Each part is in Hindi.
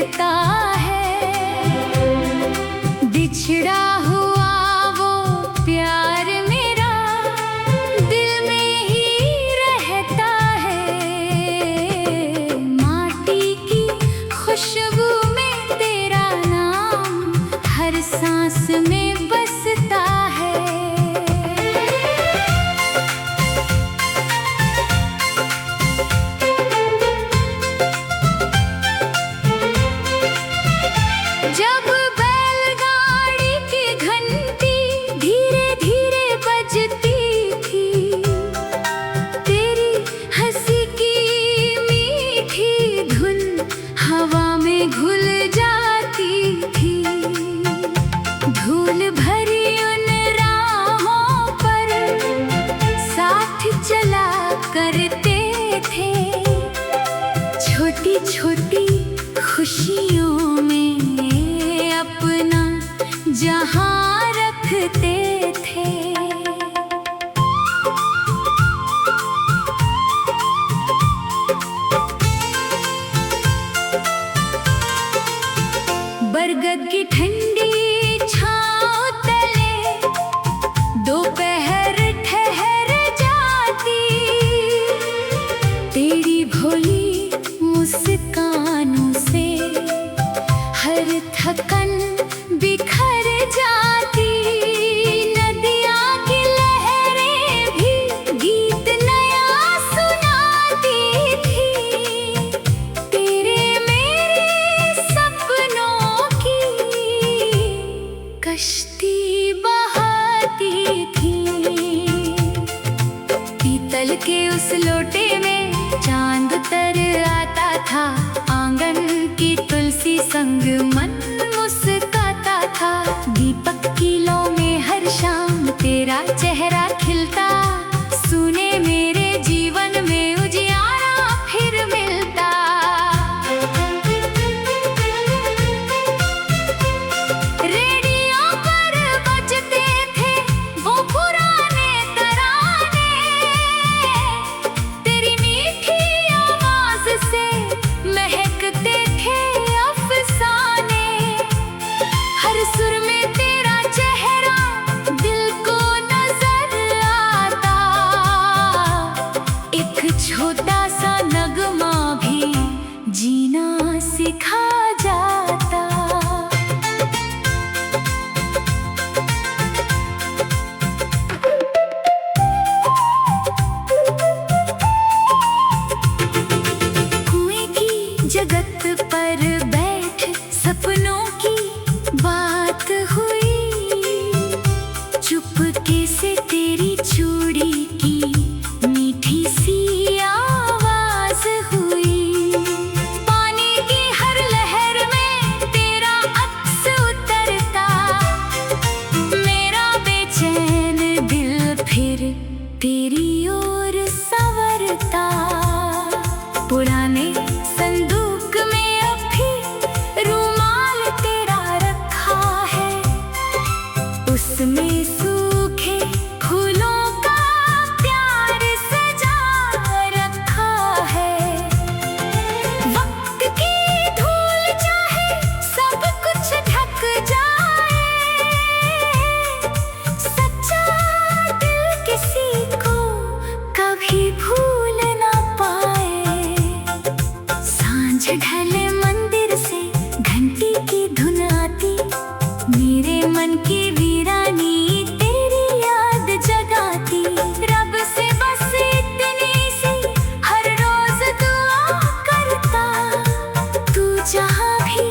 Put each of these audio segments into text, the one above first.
कहता है, बिछड़ा हुआ वो प्यार मेरा दिल में ही रहता है। माटी की खुशबू में तेरा नाम हर सांस में बसता है। जब बैलगाड़ी की घंटी धीरे धीरे बजती थी, तेरी हंसी की मीठी धुन हवा में घुल जाती थी। धूल भरी उन राहों पर साथ चला करते थे, छोटी छोटी खुशियों में अपना जहां रखते थे। बरगद की ठंडी छांव तले दोपहर ठहर जाती, तेरी भोली मुस्कानों से हर थकन बिखर जाती। नदियाँ की लहरें भी गीत नया सुनाती थी, तेरे मेरे सपनों की कश्ती बहाती थी। पीतल के उस लोटे में चांद उतर आता था, आंगन की तुलसी संग मन मुस्काता था। दीपक की लौ में हर शाम तेरा चेहरा खिलता, सुने मेरे जीवन में उजियारा फिर मिलता। रेडियो पर बजते थे वो पुराने तराने, तेरी मीठी आवाज से महकते थे अफसाने। हर सुर में तेरा चेहरा दिल को नजर आता, एक छोटा सा नगमा भी जीना सिखा जाता। कुएं की जगत पर बैठ सपनों की बात हुई, चुपके से तेरी चूड़ी की मीठी सी आवाज हुई। पानी की हर लहर में तेरा अक्स उतरता, मेरा बेचैन दिल फिर तेरी ओर संवरता। पुराने संदूक में अब भी रुमाल तेरा रखा है, उसमें सूखे फूलों का प्यार सजा रखा है। वक्त की धूल चाहे सब कुछ ढक जाए, सच्चा दिल किसी को कभी भूल ना पाए। सांझ ढले मंदिर से घंटी की धुन आती, मेरे मन की वीरानी तेरी याद जगाती। रब से बस इतनी सी हर रोज दुआ करता, तू जहाँ भी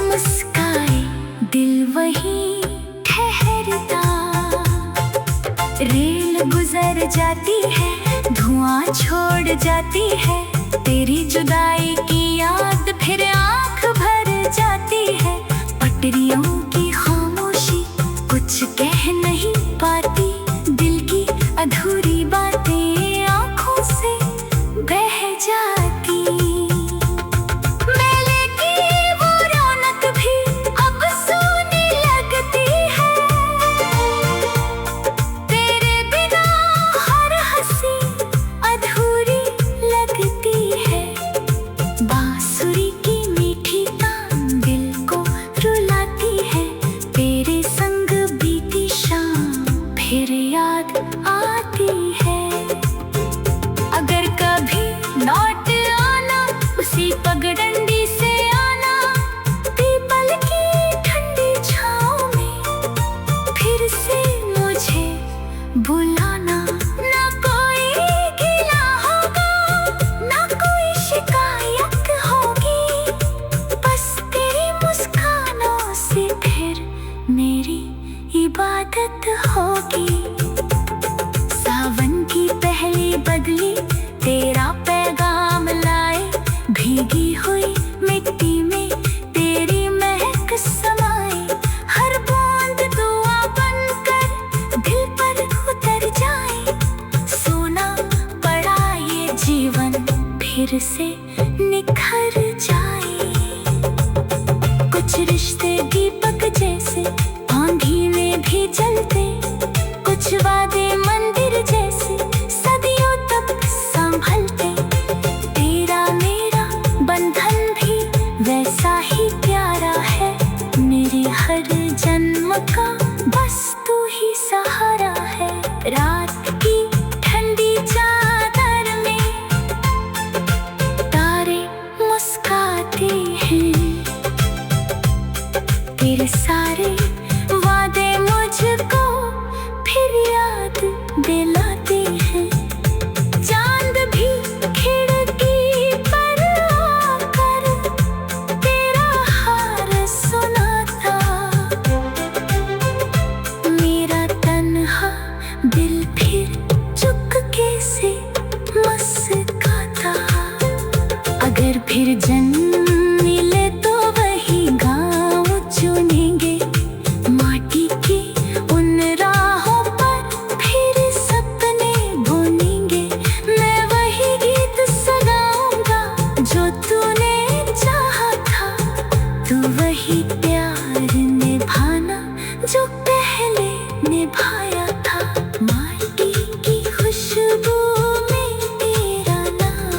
मुस्काए दिल वहीं ठहरता। रेल गुजर जाती है, धुआं छोड़ जाती है, तेरी जुदाई की याद फिर आंख भर जाती है। पटरियों की खामोशी कुछ कह नहीं पाती, दिल की अधूरी बातें आंखों से बह जाती। मेले की वो रौनक भी अब सूनी लगती है, तेरे बिना हर हंसी अधूरी लगती है। बांसुरी की मीठी तान उसी पगडंडी से आना, पीपल की ठंडी छाँव में फिर से मुझे बुलाना। ना कोई गिला होगा, ना कोई शिकायत होगी, बस तेरी मुस्कानों से फिर मेरी इबादत होगी। सावन की पहली बदली तेरा पैगाम लाए, भीगी हुई मिट्टी में तेरी महक समाए। हर बूंद दुआ बनकर दिल पर उतर जाए, सोना पड़ा ये जीवन फिर से निखर जाए। कुछ रिश्ते दीपक जैसे आंधी में भी जलते, कुछ वादे मंदिर जैसे सदियों तक संभलते। तेरा मेरा बंधन भी वैसा ही प्यारा है, मेरे हर जन्म का बस तू ही सहारा है। रात की ठंडी चादर में तारे मुस्काते हैं, तेरे सारे वादे मुझको फिर याद दिलाते हैं। चांद भी खिड़की पर आकर तेरा हाल सुनाता, मेरा तन्हा दिल फिर चुपके से मुस्कुराता। अगर फिर जन्म मिले तो वही गाँव चुनेंगे, माटी की उन राहों पर फिर सपने बुनेंगे। मैं वही गीत सगाऊंगा जो तूने चाहा था, तू वही प्यार निभाना जो पहले निभाया था। माटी की खुशबू में तेरा नाम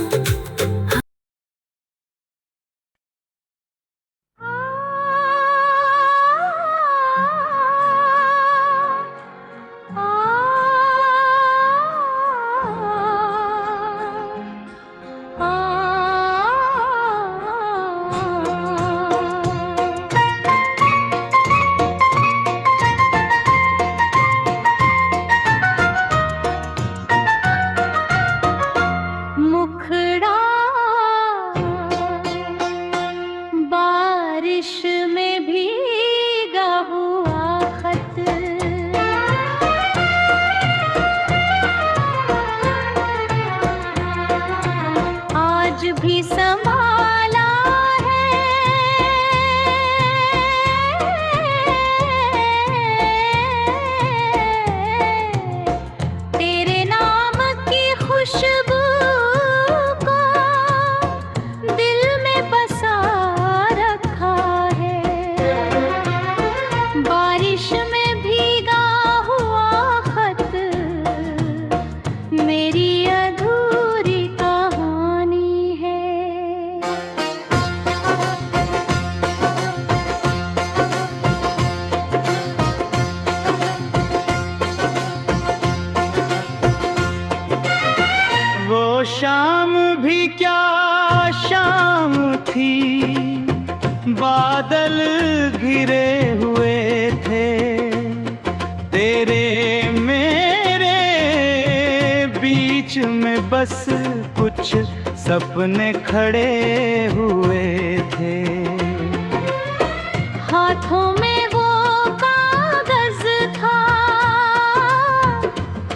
मुखड़ा बारिश में भीगा हुआ खत, आज भी संभाला है। तेरे नाम की खुशबू को दिल में बसा रखा है। बारिश में भीगा हुआ खत मेरी अधूरी कहानी है। वो शाम भी क्या शाम थी, बादल घिरे हुए थे, तेरे मेरे बीच में बस कुछ सपने खड़े हुए थे। हाथों में वो कागज था,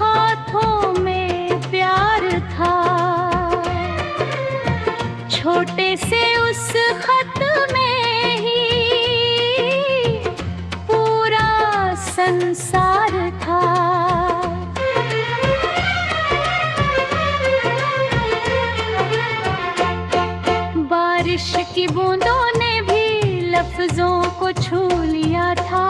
हाथों में प्यार था, छोटे से उस खत में ही पूरा संसार था। बारिश की बूंदों ने भी लफ्जों को छू लिया था,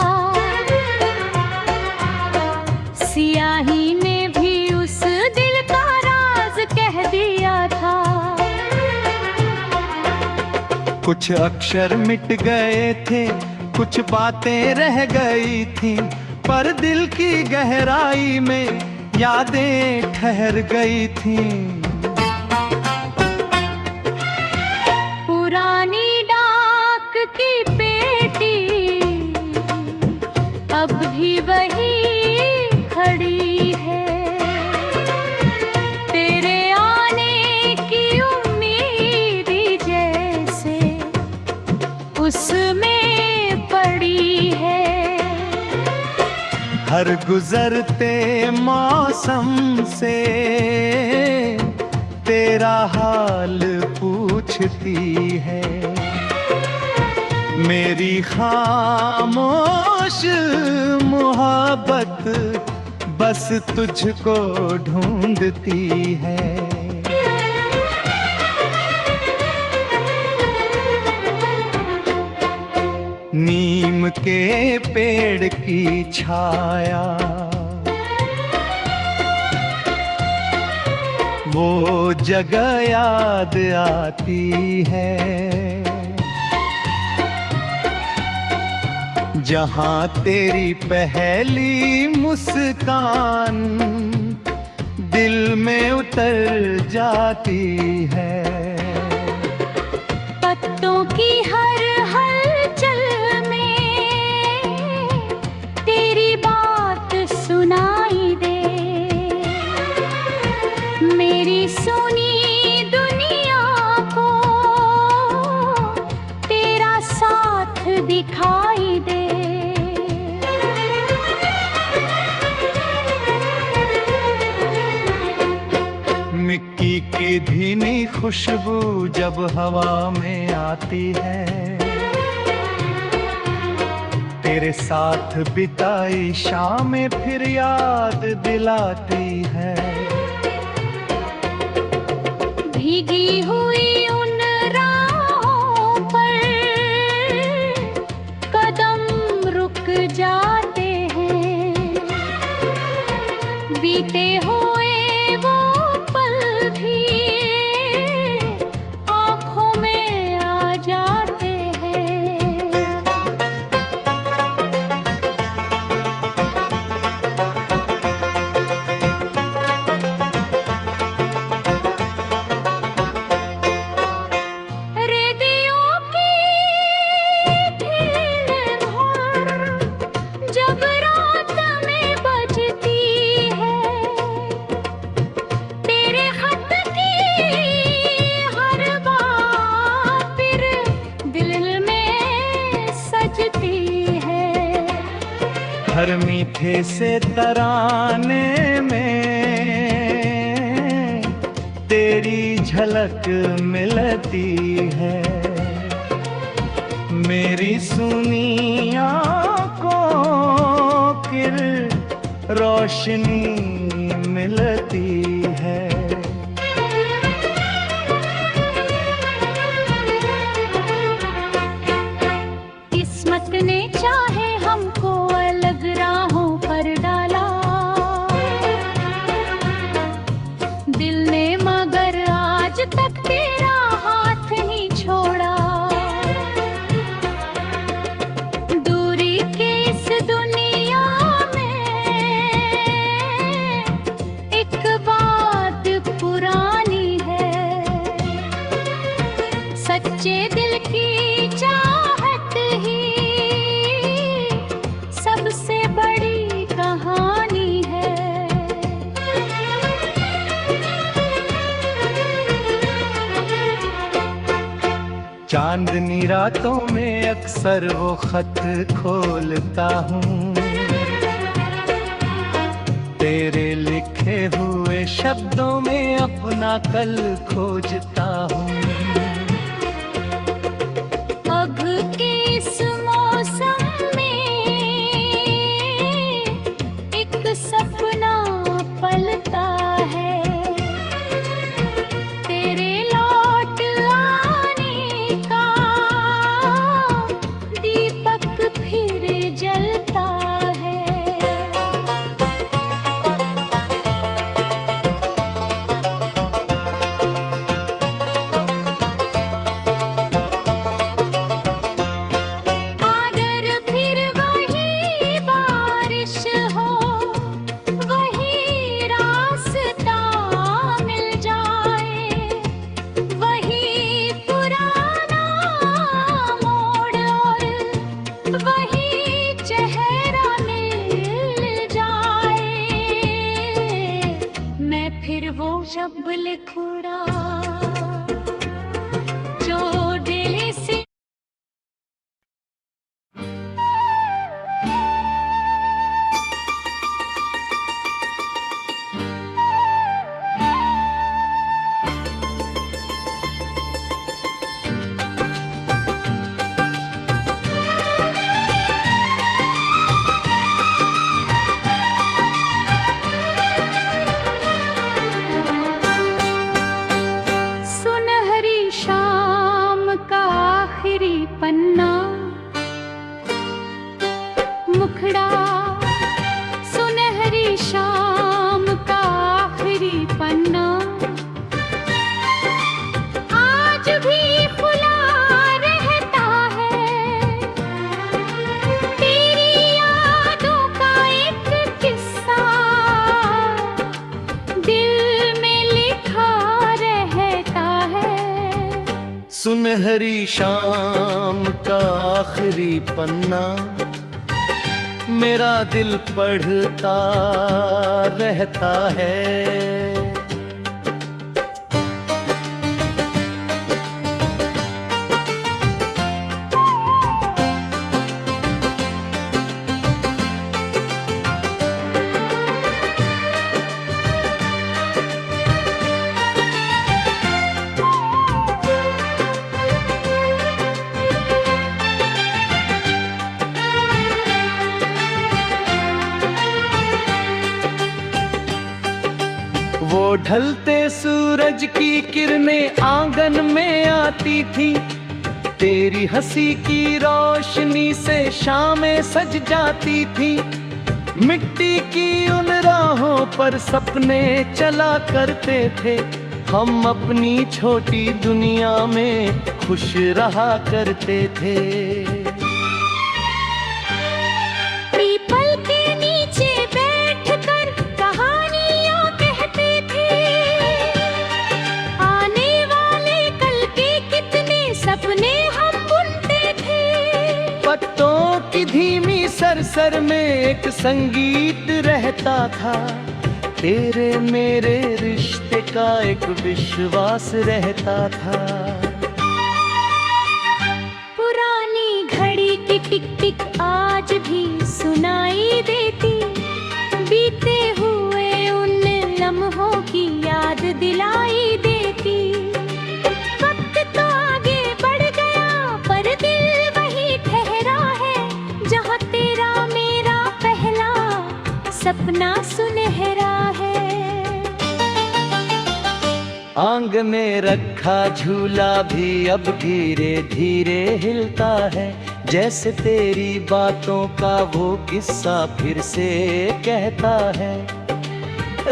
सियाही ने भी उस दिल का राज कह दिया था। कुछ अक्षर मिट गए थे, कुछ बातें रह गई थी, पर दिल की गहराई में यादें ठहर गई थीं। की बेटी अब भी वही खड़ी है। तेरे आने की उम्मीद जैसे उसमें पड़ी है। हर गुजरते मौसम से तेरा हाल पूछती है। मेरी खामोश मोहब्बत बस तुझको ढूंढती है। नीम के पेड़ की छाया वो जगह याद आती है जहाँ तेरी पहली मुस्कान दिल में उतर जाती है। पत्तों की हर हलचल में तेरी बात सुनाई दे। मेरी सुनी दुनिया को तेरा साथ दिखाई दे। मिट्टी की धीमी खुशबू जब हवा में आती है तेरे साथ बिताई शामें फिर याद दिलाती है। भीगी हुई उन राहों पर कदम रुक जाते हैं। बीते हुए वो पल भी आँखों में आ जाते हैं। रेडियो की धुन जब रात में बजती है तेरे खत की हर बात फिर दिल में सजती है। हर मीठे से तराने में तेरी झलक मिलती है। मेरी सुनी आँखों फिर रोशनी मिलती है। किस्मत ने चाहे हमको अलग राहों पर डाला। दिल ने मगर आज तक तेरा हाथ नहीं छोड़ा। दूरी के इस दुनिया में एक बात पुरानी है। सच्चे दिल की चाहत ही सबसे बड़ी कहानी है। चांदनी रातों में अक्सर वो खत खोलता हूँ तेरे लिखे हुए शब्दों में अपना कल खोजता हूँ। अब के इस मौसम में एक सपना पलता है। तेरे लौट आने का दीपक फिर जलता है। पन्ना, मुखड़ा सुनहरी शाम का आखिरी पन्ना, आज भी खुला रहता है तेरी यादों का एक किस्सा, दिल में लिखा रहता है। सुनहरी शाम का आखिरी पन्ना, मेरा दिल पढ़ता रहता है। वो ढलते सूरज की किरणें आंगन में आती थी, तेरी हंसी की रोशनी से शामें सज जाती थी। मिट्टी की उन राहों पर सपने चला करते थे, हम अपनी छोटी दुनिया में खुश रहा करते थे। पीपल के नीचे बैठकर कहानियां कहते थे, आने वाले कल के कितने सपने हम बुनते थे। पत्तों की धीमी सरसर में एक संगीत रहता था, तेरे मेरे रिश्ते का एक विश्वास रहता था। पुरानी घड़ी की टिक टिक आज भी सुनाई देती, बीते हुए उन लम्हों की याद दिलाई देती। वक्त तो आगे बढ़ गया पर दिल वही ठहरा है, जहाँ तेरा मेरा पहला सपना सुनहरा है। आंगन में रखा झूला भी अब धीरे धीरे हिलता है, जैसे तेरी बातों का वो किस्सा फिर से कहता है।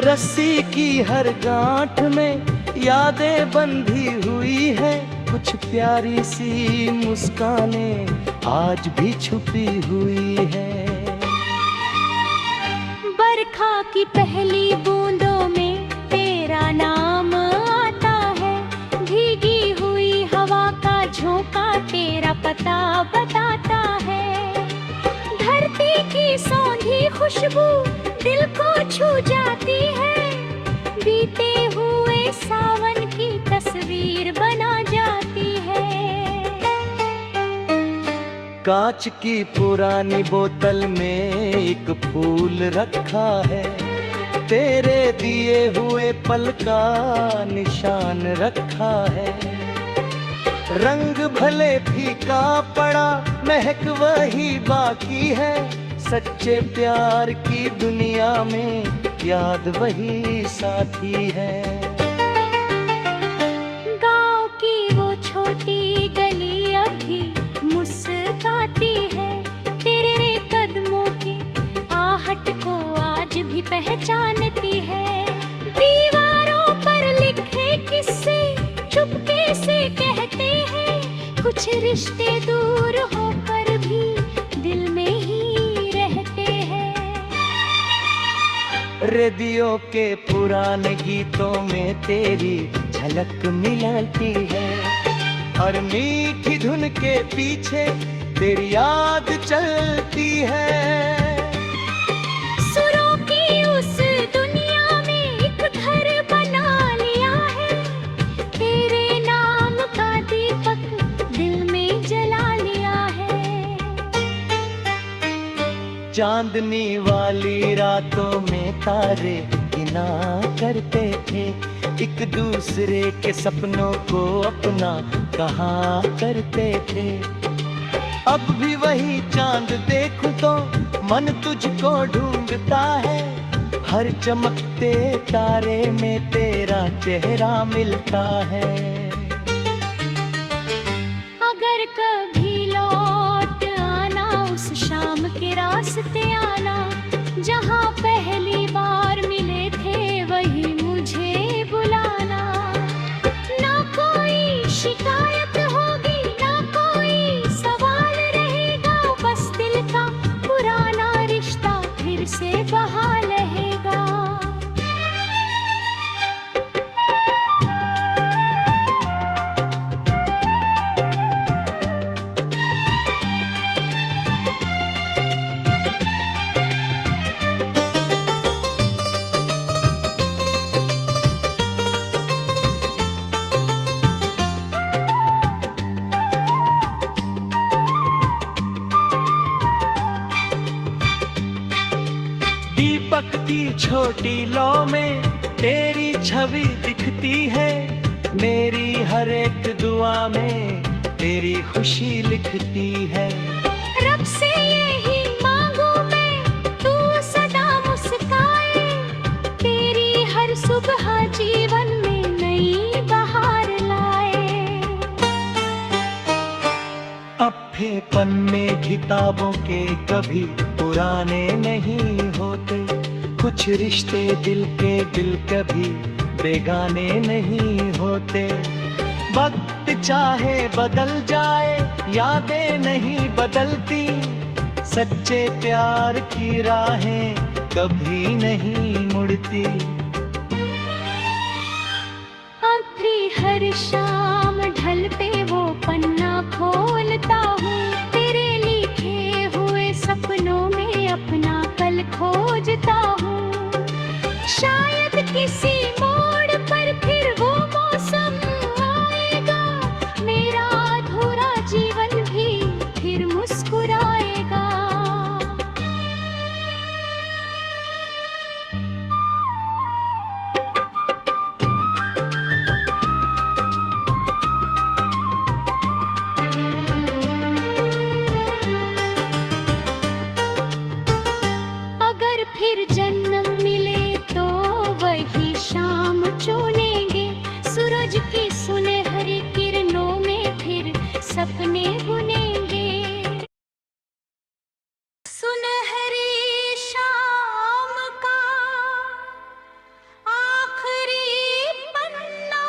रस्सी की हर गांठ में यादें बंधी हुई है, कुछ प्यारी सी मुस्कानें आज भी छुपी हुई है। बरखा की पहली बूंदों में तेरा नाम आता है, भीगी हुई हवा का झोंका तेरा पता बताता है। धरती की सौंधी खुशबू दिल को छू जाती है, बीते हुए सावन की तस्वीर बना जाती है। कांच की पुरानी बोतल में एक फूल रखा है, तेरे दिए हुए पल का निशान रखा है। रंग भले फीका पड़ा महक वही बाकी है, सच्चे प्यार की दुनिया में याद वही साथी है। गांव की वो छोटी गली अभी मुस्कुराती है, तेरे कदमों की आहट को आज भी पहचानती है। दीवारों पर लिखे किस्से चुपके से कहते हैं, कुछ रिश्ते दूर होकर भी दिल में ही रहते हैं। रेडियो के पुराने गीतों में तेरी झलक मिलती है, और मीठी धुन के पीछे तेरी याद चलती है। सुरों की उस दुनिया में एक घर बना लिया है, तेरे नाम का दीपक दिल में जला लिया है। चांदनी वाली रातों में तारे गिना करते थे, एक दूसरे के सपनों को अपना कहा करते थे। अब भी वही चांद देखूं तो मन तुझको ढूंढता है, हर चमकते तारे में तेरा चेहरा मिलता है। अगर कभी छोटी लौ में तेरी छवि दिखती है, मेरी हर एक दुआ में तेरी खुशी लिखती है। रब से यही मांगू मैं, तू सदा मुस्काए, तेरी हर सुबह जीवन में नई बहार लाए। अप्पे पन्ने किताबों के कभी पुराने नहीं होते, कुछ रिश्ते दिल के दिल कभी बेगाने नहीं होते। वक्त चाहे बदल जाए यादें नहीं बदलती, सच्चे प्यार की राहें कभी नहीं मुड़ती। अब भी हर शाम ढल पे वो पन्ना खोलता हूँ, तेरे लिखे हुए सपनों में अपना कल खोजता हूँ। शायद किसी मोड़ पर फिर वो मौसम आएगा, मेरा अधूरा जीवन भी फिर मुस्कुराएगा। अगर फिर जन्म मिले तो वही शाम चुनेंगे, सूरज की सुनहरी किरणों में फिर सपने बुनेंगे। सुनहरी शाम का आखिरी पन्ना,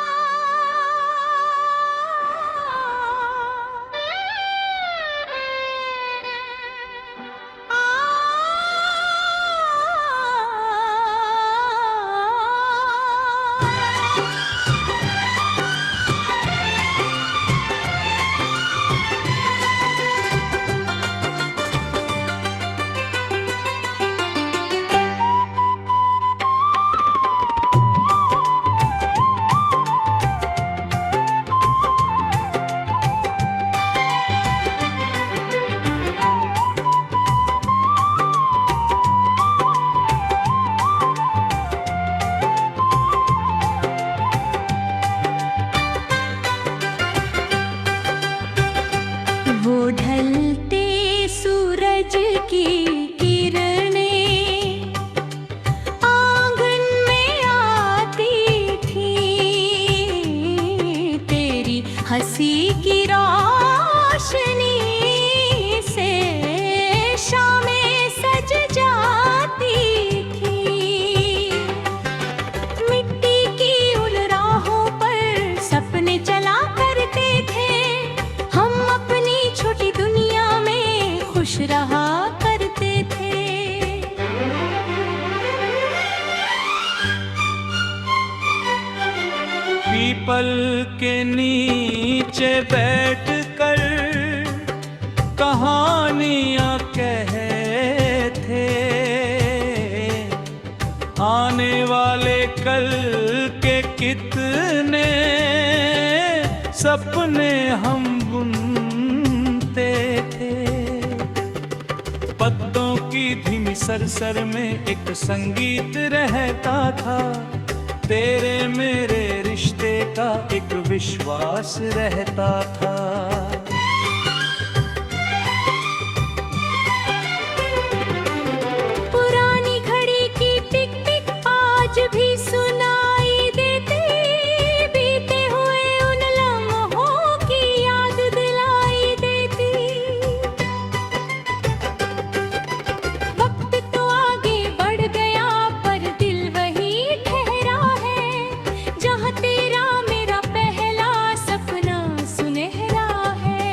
वो ढलते सूरज की किरणें आंगन में आती थी, तेरी हंसी की रोशनी से शामें सज जाती थी। मिट्टी की उन राहों पर सपने चला करते थे, हम अपनी छोटी दुनिया में खुश रहा करते थे। पीपल के नीचे बैठकर कहानियां कहते, आने वाले कल के कितने सपने हम बुनते थे। पत्तों की धीमी सरसर में एक संगीत रहता था, तेरे मेरे रिश्ते का एक विश्वास रहता था। पुरानी घड़ी की टिक टिक आज भी सुनाई देती, बीते हुए उन लम्हों की याद दिलाई देती। वक्त तो आगे बढ़ गया पर दिल वही ठहरा है, जहाँ तेरा मेरा पहला सपना सुनहरा है।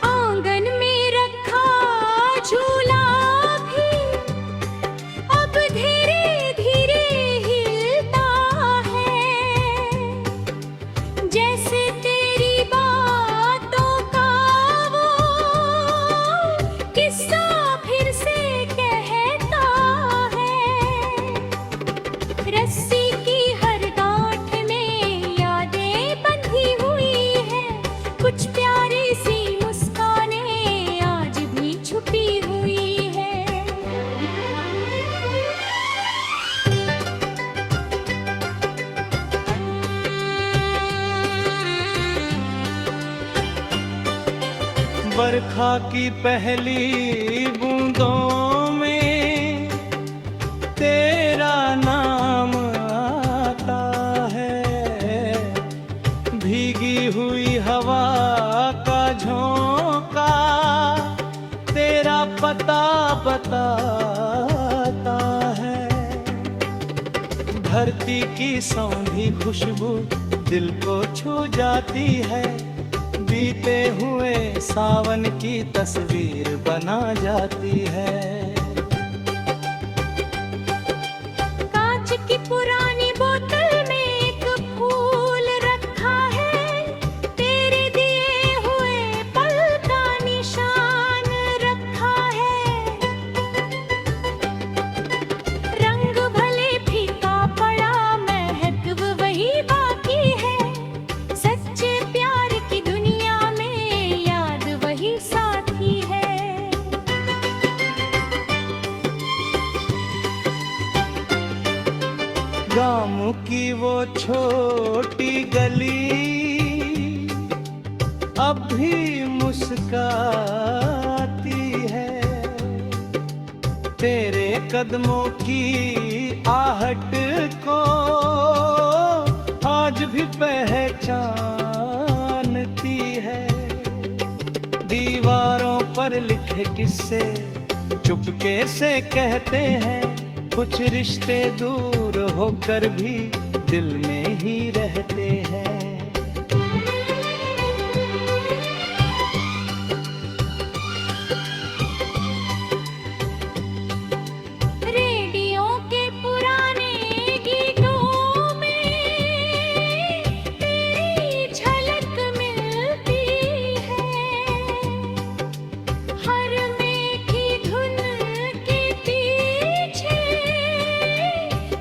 आंगन में रखा झूला भी अब धीरे धीरे हिलता है, जैसे तेरी बातों का वो किस्सा फिर से कहता है। रस्सी की हर गांठ में यादें बंधी हुई है, कुछ प्यारी सी मुस्कानें बरखा की पहली बूंदों में तेरा नाम आता है। भीगी हुई हवा का झोंका तेरा पता बताता है। धरती की सौंधी खुशबू दिल को छू जाती है। बीते हुए सावन की तस्वीर बना जाती है। कांच की पुरानी बोतल में एक फूल रखा है। तेरे दिए हुए पल का निशान रखा है। रंग भले फीका पड़ा, महक वही बाकी है। सच्चे प्यार की दुनिया में याद वही साथी है। गाँव की वो छोटी गली अब भी मुस्काती है। तेरे कदमों की आहट को आज भी पहचानती है। दीवारों पर लिखे किस्से चुपके से कहते हैं। कुछ रिश्ते दूर होकर भी दिल में ही रहते हैं। रेडियो के पुराने गीतों में तेरी झलक मिलती है। हर मीठी धुन के पीछे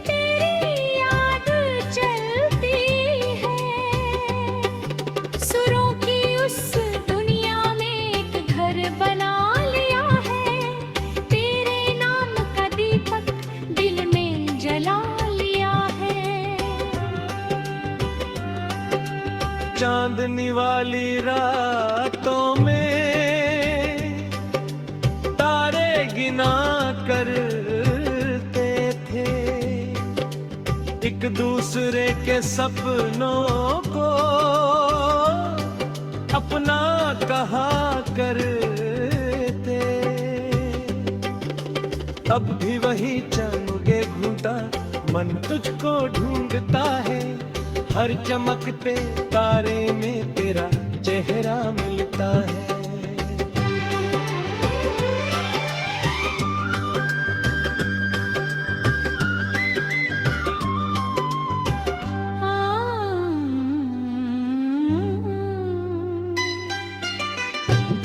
तेरी याद चलती है। सुरों की उस दुनिया में एक घर बना लिया है। तेरे नाम का दीपक दिल में जला लिया है। चांदनी वाली रातों में तारे गिना करते थे। एक दूसरे के सपनों को अपना कहा करते। अब भी वही चमके घूंटा मन तुझको ढूंढता है। हर चमकते तारे में तेरा चेहरा मिलता है।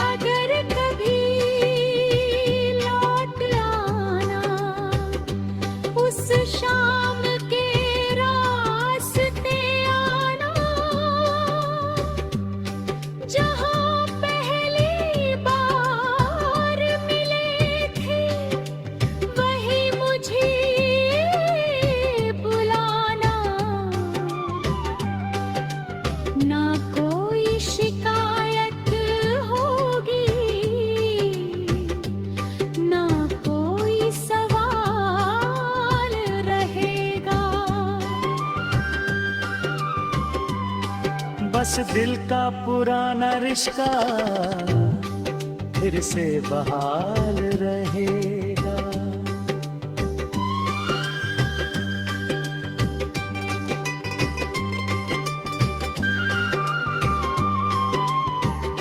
अगर कभी लौट आना उस शाम के रास्ते आना, जहाँ पहली बार मिले थे वही मुझे बुलाना। ना कोई शिकायत होगी, ना कोई सवाल रहेगा। बस दिल का पुराना रिश्ता फिर से बहाल रहेगा।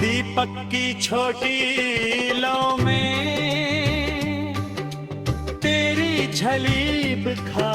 दीपक की छोटी लौ में तेरी झली बिखा